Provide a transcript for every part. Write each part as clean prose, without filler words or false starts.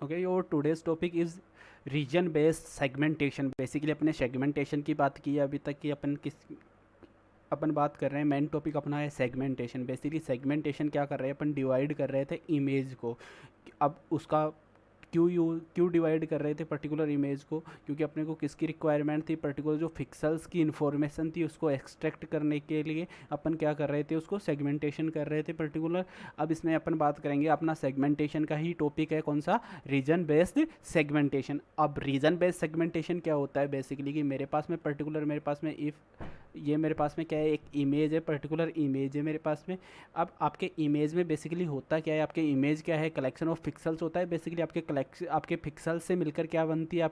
Okay, your today's topic is region based segmentation. Basically अपने segmentation की बात की है अभी तक कि अपन बात कर रहे हैं। मेन टॉपिक अपना है सेगमेंटेशन। बेसिकली सेगमेंटेशन क्या कर रहे हैं, अपन डिवाइड कर रहे थे इमेज को। अब उसका क्यों डिवाइड कर रहे थे पर्टिकुलर इमेज को, क्योंकि अपने को किसकी रिक्वायरमेंट थी, पर्टिकुलर जो पिक्सेल्स की इन्फॉर्मेशन थी उसको एक्सट्रैक्ट करने के लिए अपन क्या कर रहे थे, उसको सेगमेंटेशन कर रहे थे पर्टिकुलर। अब इसमें अपन बात करेंगे, अपना सेगमेंटेशन का ही टॉपिक है कौन सा, रीजन बेस्ड सेगमेंटेशन। अब रीजन बेस्ड सेगमेंटेशन क्या होता है बेसिकली कि मेरे पास में पर्टिकुलर, मेरे पास में इफ़ ये मेरे पास में क्या है, एक इमेज है, पर्टिकुलर इमेज है मेरे पास में। अब आपके इमेज में बेसिकली होता क्या है, आपके इमेज क्या है, कलेक्शन ऑफ पिक्सल्स होता है। बेसिकली आपके पिक्सल्स से मिलकर क्या बनती है,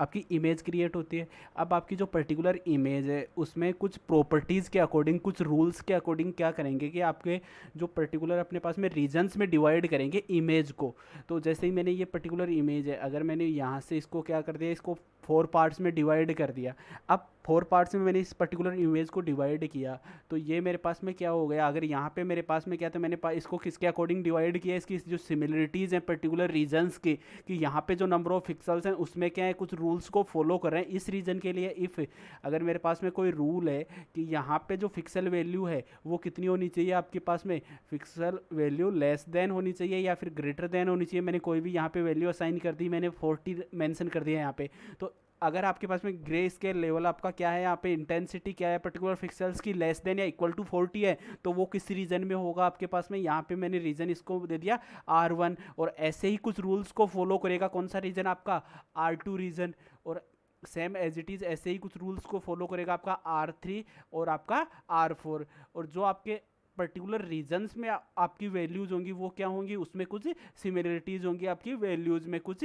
आपकी इमेज क्रिएट होती है। अब आपकी जो पर्टिकुलर इमेज है उसमें कुछ प्रॉपर्टीज़ के अकॉर्डिंग, कुछ रूल्स के अकॉर्डिंग क्या करेंगे कि आपके जो पर्टिकुलर अपने पास में रीजन्स में डिवाइड करेंगे इमेज को। तो जैसे ही मैंने ये पर्टिकुलर इमेज है, अगर मैंने यहाँ से इसको क्या कर दिया, इसको 4 पार्ट्स में डिवाइड कर दिया। अब 4 पार्ट्स में मैंने इस पर्टिकुलर इमेज को डिवाइड किया, तो ये मेरे पास में क्या हो गया, अगर यहाँ पे मेरे पास में क्या था, मैंने इसको किसके अकॉर्डिंग डिवाइड किया, इसकी जो सिमिलरिटीज़ हैं पर्टिकुलर रीजन्स की, कि यहाँ पे जो नंबर ऑफ पिक्सल्स हैं उसमें क्या है, कुछ रूल्स को फॉलो कर रहे हैं इस रीजन के लिए। इफ़ अगर मेरे पास में कोई रूल है कि यहाँ पे जो पिक्सल वैल्यू है वो कितनी होनी चाहिए, आपके पास में पिक्सल वैल्यू लेस देन होनी चाहिए या फिर ग्रेटर देन होनी चाहिए। मैंने कोई भी यहाँ पे वैल्यू असाइन कर दी, मैंने 40 मेंशन कर दिया यहाँ पे। तो अगर आपके पास में ग्रे स्केल लेवल आपका क्या है, यहाँ पे इंटेंसिटी क्या है पर्टिकुलर पिक्सेल्स की, लेस देन या इक्वल टू 40 है, तो वो किस रीजन में होगा आपके पास में। यहाँ पे मैंने रीजन इसको दे दिया R1, और ऐसे ही कुछ रूल्स को फॉलो करेगा कौन सा रीजन, आपका R2 रीजन। और सेम एज इट इज़ ऐसे ही कुछ रूल्स को फॉलो करेगा आपका R3 और आपका R4। और जो आपके पर्टिकुलर रीजन्स में आपकी वैल्यूज़ होंगी वो क्या होंगी, उसमें कुछ सिमिलरिटीज़ होंगी, आपकी वैल्यूज़ में कुछ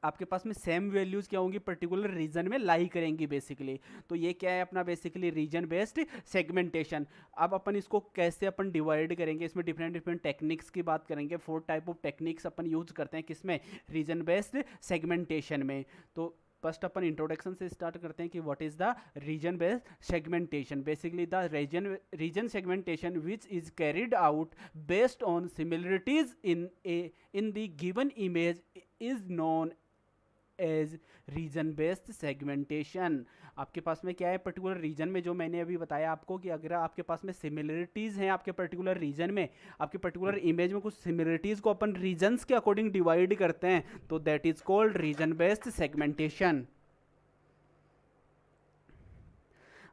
आपके पास में सेम वैल्यूज़ क्या होंगी, पर्टिकुलर रीजन में लाई करेंगी बेसिकली। तो ये क्या है अपना बेसिकली रीजन बेस्ड सेगमेंटेशन। अब अपन इसको कैसे अपन डिवाइड करेंगे, इसमें डिफरेंट डिफरेंट टेक्निक्स की बात करेंगे। 4 टाइप ऑफ टेक्निक्स अपन यूज करते हैं किसमें, रीजन बेस्ड सेगमेंटेशन में। तो फर्स्ट अपन इंट्रोडक्शन से स्टार्ट करते हैं कि what is the region based segmentation. Basically the region segmentation which is carried out based on similarities in the given image is non edge region based segmentation. आपके पास में क्या है, पर्टिकुलर रीजन में जो मैंने अभी बताया आपको कि अगर आपके पास में सिमिलरिटीज़ हैं आपके पर्टिकुलर रीजन में, आपके पर्टिकुलर इमेज में कुछ सिमिलरिटीज़ को अपन रीजन्स के अकॉर्डिंग डिवाइड करते हैं, तो that is called region based segmentation.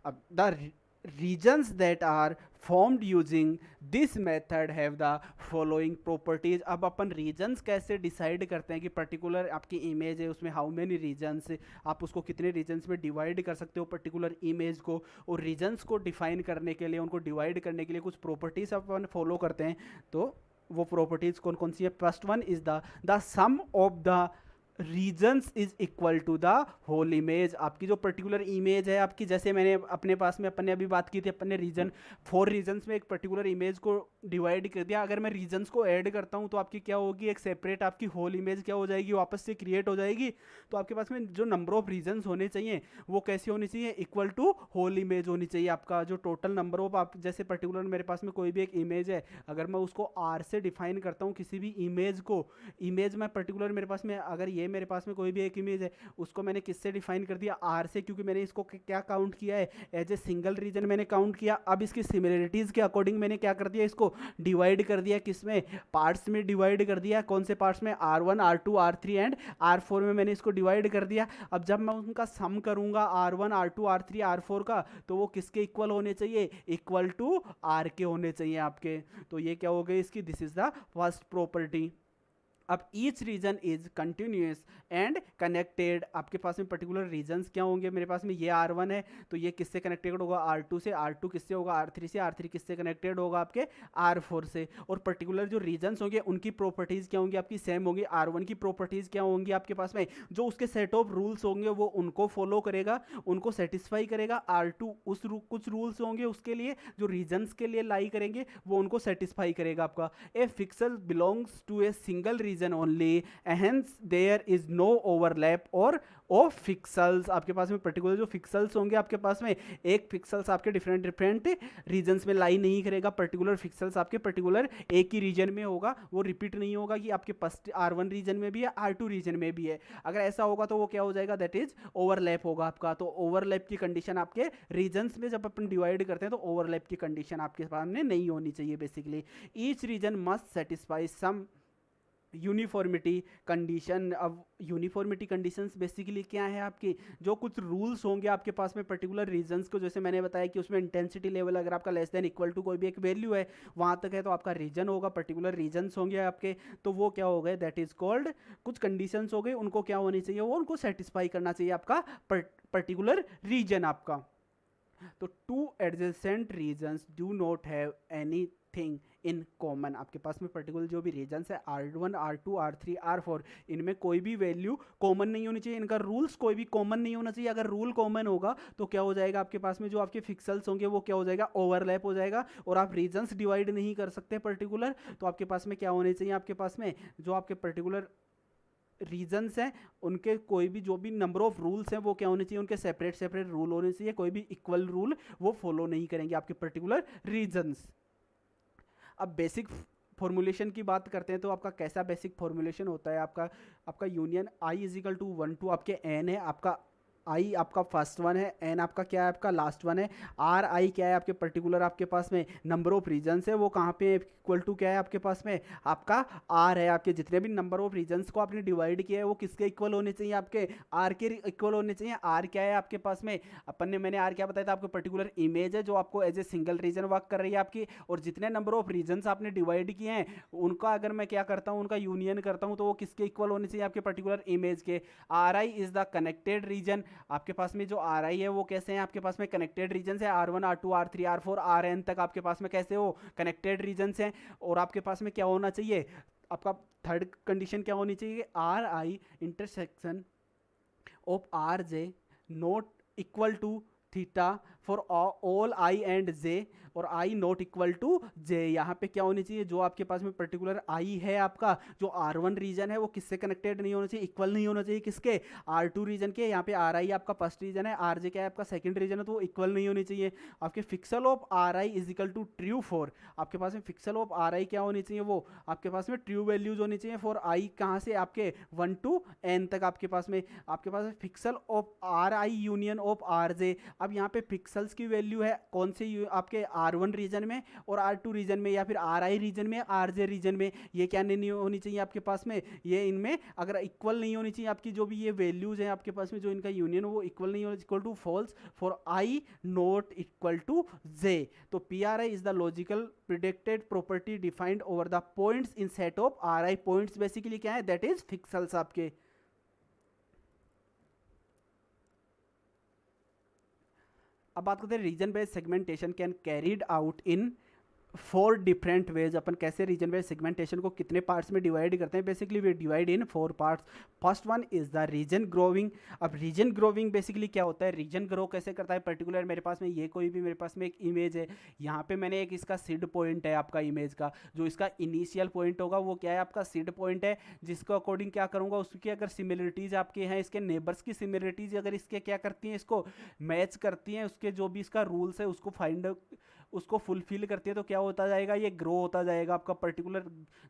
अब the regions that are formed using this method have the following properties। अब अपन regions कैसे डिसाइड करते हैं कि पर्टिकुलर आपकी इमेज है उसमें हाउ मेनी regions, आप उसको कितने regions में डिवाइड कर सकते हो पर्टिकुलर इमेज को। और regions को डिफाइन करने के लिए, उनको डिवाइड करने के लिए कुछ प्रॉपर्टीज अपन फॉलो करते हैं। तो वो प्रॉपर्टीज कौन कौन सी है, first one is the sum of the regions is equal to the whole image. आपकी जो पर्टिकुलर इमेज है आपकी, जैसे मैंने अपने पास में अपन ने अभी बात की थी, अपन ने रीजन 4 रीजन्स में एक पर्टिकुलर इमेज को डिवाइड कर दिया। अगर मैं रीजन्स को ऐड करता हूँ तो आपकी क्या होगी, एक सेपरेट आपकी होल इमेज क्या हो जाएगी, वापस से क्रिएट हो जाएगी। तो आपके पास में जो नंबर ऑफ रीजन्स होने चाहिए वो कैसी होनी चाहिए, इक्वल टू होल इमेज होनी चाहिए। आपका जो टोटल नंबर ऑफ, आप जैसे पर्टिकुलर मेरे पास में कोई भी एक इमेज है, अगर मैं उसको R से डिफाइन करता हूँ किसी भी इमेज को, इमेज में पर्टिकुलर मेरे पास में, अगर ये मेरे पास में कोई भी एक इमेज है उसको मैंने किससे डिफाइन कर दिया, R से, क्योंकि मैंने इसको क्या काउंट किया है, एज ए सिंगल रीजन मैंने काउंट किया। अब इसकी सिमिलरिटीज के अकॉर्डिंग मैंने क्या कर दिया, इसको डिवाइड कर दिया, किसमें, पार्ट्स में डिवाइड कर दिया। कौन से पार्ट्स में, R1 R2 R3 and R4 में मैंने इसको डिवाइड कर दिया। अब जब मैं उनका सम करूंगा R1 R2 R3 R4 का, तो वो किसके इक्वल होने चाहिए, इक्वल टू R के होने चाहिए आपके। तो ये क्या हो गई इसकी, this is the first property. अब each region is continuous and connected. आपके पास में पर्टिकुलर रीजन्स क्या होंगे, मेरे पास में ये R1 है तो ये किससे कनेक्टेड होगा, R2 से, R2 किससे होगा, R3 से, R3 किससे कनेक्टेड होगा, आपके R4 से। और पर्टिकुलर जो रीजन्स होंगे उनकी प्रॉपर्टीज़ क्या होंगी, आपकी सेम होगी। R1 की प्रॉपर्टीज़ क्या होंगी आपके पास में, जो उसके सेट ऑफ रूल्स होंगे वो उनको फॉलो करेगा, उनको सेटिस्फाई करेगा। R2 कुछ रूल्स होंगे उसके लिए जो रीजन्स के लिए लाई करेंगे, वो उनको सेटिस्फाई करेगा आपका। A pixel belongs to a single region region only, hence there is no overlap और ऑफ पिक्सल्स। आपके पास में पर्टिकुलर जो पिक्सल्स होंगे आपके पास में, एक पिक्सल्स आपके डिफरेंट डिफरेंट रीजन्स में लाई नहीं करेगा, पर्टिकुलर पिक्सल्स आपके पर्टिकुलर एक ही रीजन में होगा, वो रिपीट नहीं होगा कि आपके पास R1 रीजन में भी है, R2 रीजन में भी है। अगर ऐसा होगा तो वो क्या हो जाएगा, दैट इज ओवरलैप होगा आपका। तो ओवरलैप की कंडीशन आपके रीजन्स में जब अपन डिवाइड करते हैं तो ओवरलैप की कंडीशन आपके सामने नहीं होनी चाहिए basically. Each region must satisfy some uniformity condition. अब यूनिफॉर्मिटी कंडीशंस बेसिकली क्या है आपकी, जो कुछ रूल्स होंगे आपके पास में पर्टिकुलर रीजन्स को, जैसे मैंने बताया कि उसमें इंटेंसिटी लेवल अगर आपका लेस देन इक्वल टू कोई भी एक वैल्यू है वहाँ तक है तो आपका रीजन होगा, पर्टिकुलर रीजन्स होंगे आपके, तो वो क्या हो गए, दैट इज कॉल्ड, कुछ कंडीशंस हो गए, उनको क्या होनी चाहिए, वो उनको सेटिस्फाई करना चाहिए आपका पर्टिकुलर रीजन आपका। तो two adjacent regions do not have any thing in common. आपके पास में पर्टिकुलर जो भी रीजन्स है R1 R2 R3 R4, इनमें कोई भी वैल्यू कॉमन नहीं होनी चाहिए, इनका रूल्स कोई भी कॉमन नहीं होना चाहिए। अगर रूल कॉमन होगा तो क्या हो जाएगा, आपके पास में जो आपके पिक्सल्स होंगे वो क्या हो जाएगा, ओवरलैप हो जाएगा, और आप रीजन्स डिवाइड नहीं कर सकते पर्टिकुलर। तो आपके पास में क्या होने चाहिए, आपके पास में जो आपके पर्टिकुलर रीजन्स हैं उनके कोई भी जो भी नंबर ऑफ रूल्स हैं वो क्या होने चाहिए, उनके सेपरेट सेपरेट रूल होने चाहिए, कोई भी इक्वल रूल वो फॉलो नहीं करेंगे आपके पर्टिकुलर रीजन्स। अब बेसिक फॉर्मूलेशन की बात करते हैं तो आपका कैसा बेसिक फॉर्मूलेशन होता है, आपका union I is equal to 1 to आपके एन है, आपका आई आपका फर्स्ट वन है, एन आपका क्या है, आपका लास्ट वन है, आर आई क्या है आपके पर्टिकुलर आपके पास में नंबर ऑफ रीजन्स है, वो कहाँ पे इक्वल टू क्या है आपके पास में, आपका आर है। आपके जितने भी नंबर ऑफ रीजन्स को आपने डिवाइड किया है वो किसके इक्वल होने चाहिए, आपके आर के इक्वल होने चाहिए। आर क्या है आपके पास में, मैंने आर क्या बताया था, आपको पर्टिकुलर इमेज है जो आपको as a single region work कर रही है आपकी, और जितने नंबर ऑफ रीजन्स आपने डिवाइड किए हैं उनका अगर मैं क्या करता हूँ, उनका यूनियन करता हूँ तो वो किसके इक्वल होने चाहिए, आपके पर्टिकुलर इमेज के। R I is the connected region. आपके पास में जो आर आई है वो कैसे हैं, आपके पास में कनेक्टेड रीजन है, R1 R2 R3 R4 Rn तक आपके पास में कैसे हो, कनेक्टेड रीजन हैं। और आपके पास में क्या होना चाहिए, आपका थर्ड कंडीशन क्या होनी चाहिए, R I intersection of R J not equal to theta for all I and J, और I not equal to J. यहाँ पे क्या होनी चाहिए, जो आपके पास में पर्टिकुलर आई है आपका, जो R1 रीजन है वो किससे कनेक्टेड नहीं होना चाहिए, इक्वल नहीं होना चाहिए किसके, R2 रीजन के। यहाँ पे आर आई आपका फर्स्ट रीजन है, आर जे क्या है आपका सेकंड रीजन है, तो वो इक्वल नहीं होनी चाहिए। आपके pixel of R I is equal to true for, आपके पास में फिक्सल ऑफ आर आई क्या होनी चाहिए, वो आपके पास में ट्रू वैल्यूज होनी चाहिए फॉर आई कहाँ से, आपके 1 टू n तक आपके पास में pixel of R I union of R जे। अब यहाँ पे पिक्सल्स की वैल्यू है कौन से आपके R1 रीजन में और R2 रीजन में, या फिर RI रीजन में, RJ रीजन में, ये क्या नहीं होनी चाहिए आपके पास में, ये इनमें अगर इक्वल नहीं होनी चाहिए आपकी जो भी ये वैल्यूज हैं आपके पास में, जो इनका यूनियन वो इक्वल नहीं होना, equal to false for I not equal to J। तो PRI is the logical predicted property defined over the points in set of RI। Points basically क्या है, दैट इज पिक्सल्स आपके। अब बात करते हैं region based segmentation can carried out in 4 different ways. अपन कैसे रीजन बेस्ड सेगमेंटेशन को कितने पार्ट्स में डिवाइड करते हैं, basically we divide in 4 parts. First one is the region growing. अब रीजन ग्रोविंग बेसिकली क्या होता है, रीजन ग्रो कैसे करता है, पर्टिकुलर मेरे पास में ये कोई भी मेरे पास में एक इमेज है, यहाँ पे मैंने एक इसका सीड पॉइंट है आपका इमेज का, जो इसका इनिशियल पॉइंट होगा वो क्या है आपका सीड पॉइंट है, जिसको अकॉर्डिंग क्या करूँगा, उसकी अगर सिमिलरिटीज़ आपके हैं, इसके नेबर्स की सिमिलरिटीज़ अगर इसके क्या करती हैं, इसको मैच करती हैं, उसके जो भी इसका रूल्स है उसको फुलफिल करती है, तो क्या होता जाएगा, ये ग्रो होता जाएगा आपका पर्टिकुलर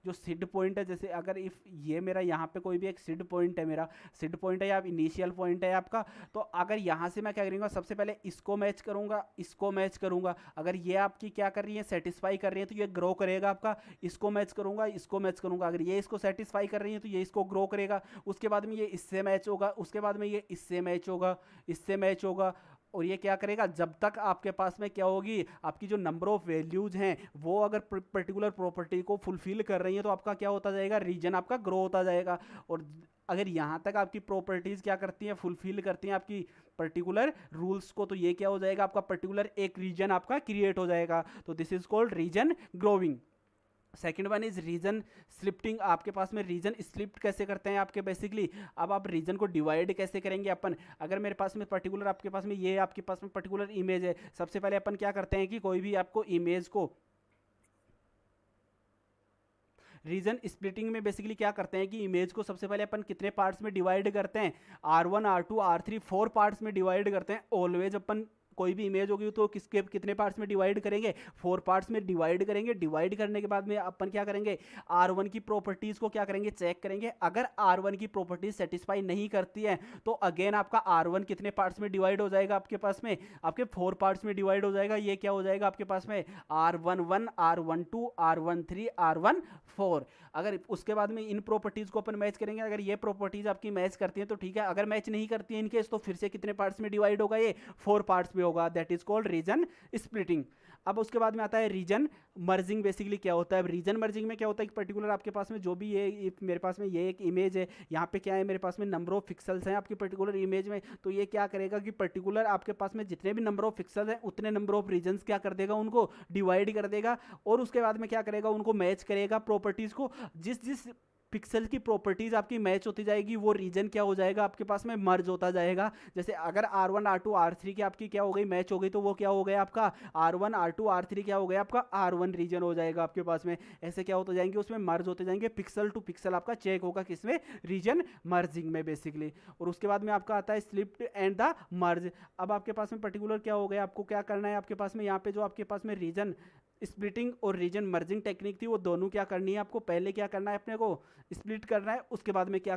जो सीड पॉइंट है। जैसे अगर इफ ये मेरा यहाँ पे कोई भी एक सीड पॉइंट है, मेरा सीड पॉइंट है या इनिशियल पॉइंट है आपका, तो अगर यहाँ से मैं क्या करूँगा, सबसे पहले इसको मैच करूँगा, इसको मैच करूँगा, अगर ये आपकी क्या कर रही है, सेटिस्फाई कर रही है, तो ये ग्रो करेगा आपका। इसको मैच करूँगा, इसको मैच करूँगा, अगर ये इसको सेटिस्फाई कर रही है तो ये इसको ग्रो करेगा। उसके बाद में ये इससे मैच होगा, उसके बाद में ये इससे मैच होगा, इससे मैच होगा, और ये क्या करेगा, जब तक आपके पास में क्या होगी, आपकी जो नंबर ऑफ वैल्यूज हैं वो अगर पर्टिकुलर प्रॉपर्टी को फुलफिल कर रही है तो आपका क्या होता जाएगा, रीजन आपका ग्रो होता जाएगा। और अगर यहाँ तक आपकी प्रॉपर्टीज क्या करती हैं, फुलफिल करती हैं आपकी पर्टिकुलर रूल्स को, तो ये क्या हो जाएगा, आपका पर्टिकुलर एक रीजन आपका क्रिएट हो जाएगा। तो this is called region growing. Second one is region splitting. आपके पास में रीजन स्लिप्ट कैसे करते हैं आपके बेसिकली, अब आप रीजन को डिवाइड कैसे करेंगे अपन, अगर मेरे पास में पर्टिकुलर आपके पास में ये आपके पास में पर्टिकुलर इमेज है, सबसे पहले अपन क्या करते हैं कि कोई भी आपको इमेज को रीजन स्प्लिटिंग में बेसिकली क्या करते हैं कि इमेज को सबसे पहले अपन कितने पार्ट्स में डिवाइड करते हैं, R1 R2 R3 4 पार्ट्स में डिवाइड करते हैं। ऑलवेज अपन कोई भी इमेज होगी तो किसके कितने पार्ट्स में डिवाइड करेंगे, 4 पार्ट्स में डिवाइड करेंगे। डिवाइड करने के बाद में अपन क्या करेंगे, R1 की प्रॉपर्टीज को क्या करेंगे, चेक करेंगे। अगर R1 की प्रॉपर्टीज सेटिस्फाई नहीं करती है तो अगेन आपका R1 कितने पार्ट्स में डिवाइड हो जाएगा, आपके पास में आपके 4 पार्ट्स में डिवाइड हो जाएगा। ये क्या हो जाएगा आपके पास में R11 R12 R13 R14। अगर उसके बाद में इन प्रॉपर्टीज को अपन मैच करेंगे, अगर ये प्रॉपर्टीज आपकी मैच करती है तो ठीक है, अगर मैच नहीं करती है इनकेस तो फिर से कितने पार्ट्स में डिवाइड होगा, ये 4 पार्ट्स में होगा। That is called region splitting. अब उसके बाद में आता है रीजन मर्जिंग। बेसिकली क्या होता है रीजन मर्जिंग में, क्या होता है कि पर्टिकुलर आपके पास में जो भी ये मेरे पास में ये एक इमेज है, यहाँ पे क्या है मेरे पास में नंबर ऑफ पिक्सल्स हैं आपकी पर्टिकुलर इमेज में। तो ये क्या करेगा कि पर्टिकुलर आपके पास में जितने भी नंबर ऑफ पिक्सल्स हैं उतने नंबर ऑफ रीजन्स क्या कर देगा, उनको डिवाइड कर देगा। और उसके बाद में क्या करेगा, उनको मैच करेगा प्रॉपर्टीज को। जिस जिस पिक्सल की प्रॉपर्टीज आपकी मैच होती जाएगी वो रीजन क्या हो जाएगा आपके पास में मर्ज होता जाएगा। जैसे अगर R1 R2 R3 की आपकी क्या हो गई, मैच हो गई, तो वो क्या हो गया आपका R1 R2 R3 क्या हो गया आपका R1 रीजन हो जाएगा आपके पास में। ऐसे क्या होते जाएंगे, उसमें मर्ज होते जाएंगे, पिक्सल टू पिक्सल आपका चेक होगा किसमें, रीजन मर्जिंग में बेसिकली। और उसके बाद में आपका आता है स्लिप्ड एंड द मर्ज। अब आपके पास में पर्टिकुलर क्या हो गया, आपको क्या करना है, आपके पास में यहाँ पे जो आपके पास में रीजन स्प्लिटिंग और रीजन मर्जिंग टेक्निक थी वो दोनों क्या करनी है आपको, पहले क्या करना है अपने को स्प्लिट करना है, उसके बाद में क्या